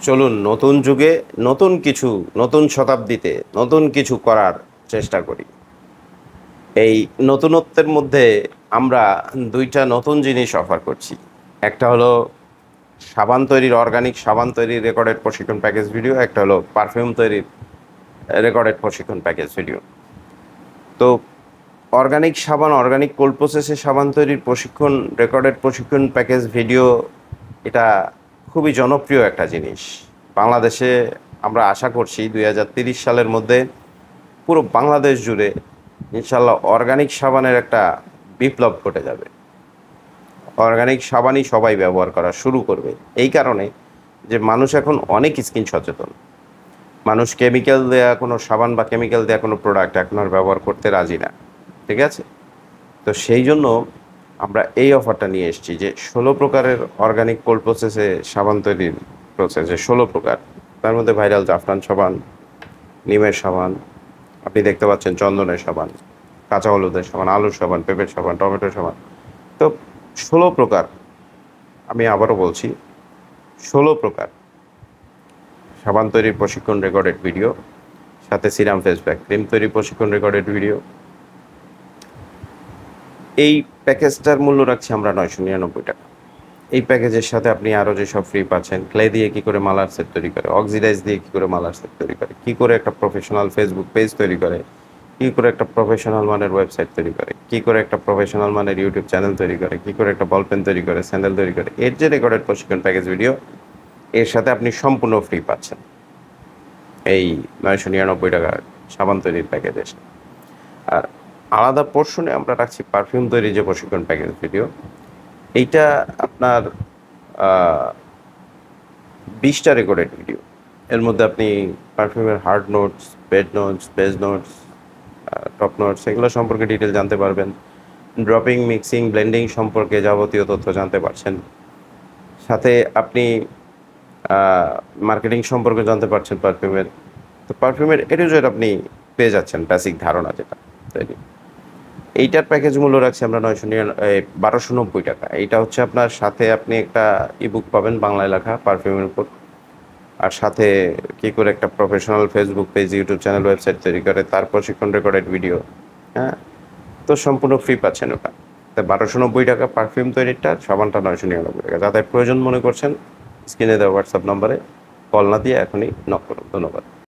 চলুন নতুন যুগে নতুন কিছু, নতুন শতাব্দীতে নতুন কিছু করার চেষ্টা করি। এই নতুনত্বের মধ্যে আমরা দুইটা নতুন জিনিস অফার করছি। একটা হলো সাবান তৈরির, অর্গানিক সাবান তৈরির রেকর্ডেড প্রশিক্ষণ প্যাকেজ ভিডিও। একটা হলো পারফিউম তৈরির রেকর্ডেড প্রশিক্ষণ প্যাকেজ ভিডিও। তো অর্গানিক সাবান, অর্গানিক কোল্ড প্রসেসে সাবান তৈরির প্রশিক্ষণ রেকর্ডেড প্রশিক্ষণ প্যাকেজ ভিডিও, এটা খুবই জনপ্রিয় একটা জিনিস বাংলাদেশে। আমরা আশা করছি 2030 সালের মধ্যে পুরো বাংলাদেশ জুড়ে ইনশাল্লাহ অর্গানিক সাবানের একটা বিপ্লব ঘটে যাবে। অর্গানিক সাবানই সবাই ব্যবহার করা শুরু করবে, এই কারণে যে মানুষ এখন অনেক স্কিন সচেতন। মানুষ কেমিক্যাল দেওয়া কোনো সাবান বা কেমিক্যাল দেওয়া কোনো প্রোডাক্ট এখন আর ব্যবহার করতে রাজি না। ঠিক আছে, তো সেই জন্য আমরা এই অফারটা নিয়ে এসেছি যে 16 প্রকারের অর্গানিক কোল্ড প্রসেসে সাবান তৈরির প্রসেসে 16 প্রকার। তার মধ্যে ভাইরাল জাফরান সাবান, নিমের সাবান, আপনি দেখতে পাচ্ছেন চন্দনের সাবান, কাঁচা হলুদের সাবান, আলুর সাবান, পেঁপের সাবান, টমেটোর সাবান। তো 16 প্রকার, আমি আবারও বলছি 16 প্রকার সাবান তৈরির প্রশিক্ষণ রেকর্ডেড ভিডিও, সাথে সিরাম ফেস প্যাক ক্রিম তৈরির প্রশিক্ষণ রেকর্ডেড ভিডিও। এই প্যাকেজটার মূল্য রাখছি আমরা 999 টাকা। এই প্যাকেজের সাথে আপনি আরও যেসব ফ্রি পাচ্ছেন, ক্লে দিয়ে কী করে মালার সেট তৈরি করে, অক্সিডাইজ দিয়ে কী করে মালার সেট তৈরি করে, কী করে একটা প্রফেশনাল ফেসবুক পেজ তৈরি করে, কী করে একটা প্রফেশনাল মানের ওয়েবসাইট তৈরি করে, কী করে একটা প্রফেশনাল মানের ইউটিউব চ্যানেল তৈরি করে, কী করে একটা বল পেন তৈরি করে, স্যান্ডেল তৈরি করে, এর যে রেকর্ডেড প্রশিক্ষণ প্যাকেজ ভিডিও, এর সাথে আপনি সম্পূর্ণ ফ্রি পাচ্ছেন এই 999 টাকা সাবান তৈরির প্যাকেজে। আর আলাদা পোর্শনে আমরা রাখছি পারফিউম তৈরির যে প্রশিক্ষণ প্যাকেজ ভিডিও। এইটা আপনার 20টা রেকর্ডেড ভিডিও। এর মধ্যে আপনি পারফিউমের heart notes, bed notes, base notes, top notes, এগুলো সম্পর্কে ডিটেল জানতে পারবেন। ড্রপিং, মিক্সিং, ব্লেন্ডিং সম্পর্কে যাবতীয় তথ্য জানতে পারছেন। সাথে আপনি মার্কেটিং সম্পর্কে জানতে পারছেন পারফিউমের। তো পারফিউমের এ টু জেড আপনি পেয়ে যাচ্ছেন বেসিক ধারণা যেটা তৈরি। এইটার প্যাকেজ মূল্য রাখছি আমরা 1290 টাকা। এইটা হচ্ছে আপনার সাথে আপনি একটা ইবুক পাবেন বাংলায় লেখা পারফিউমের উপর, আর সাথে কী করে একটা professional Facebook page, YouTube channel, website তৈরি করে তার প্রশিক্ষণ রেকর্ডেড ভিডিও। হ্যাঁ, তো সম্পূর্ণ ফ্রি পাচ্ছেন ওটা। তাই 1290 টাকা পারফিউম তৈরিটা, সাবানটা 999 টাকা। যাদের প্রয়োজন মনে করছেন স্ক্রিনে দেওয়া হোয়াটসঅ্যাপ নম্বরে কল না দিয়ে এখনই নক করুন। ধন্যবাদ।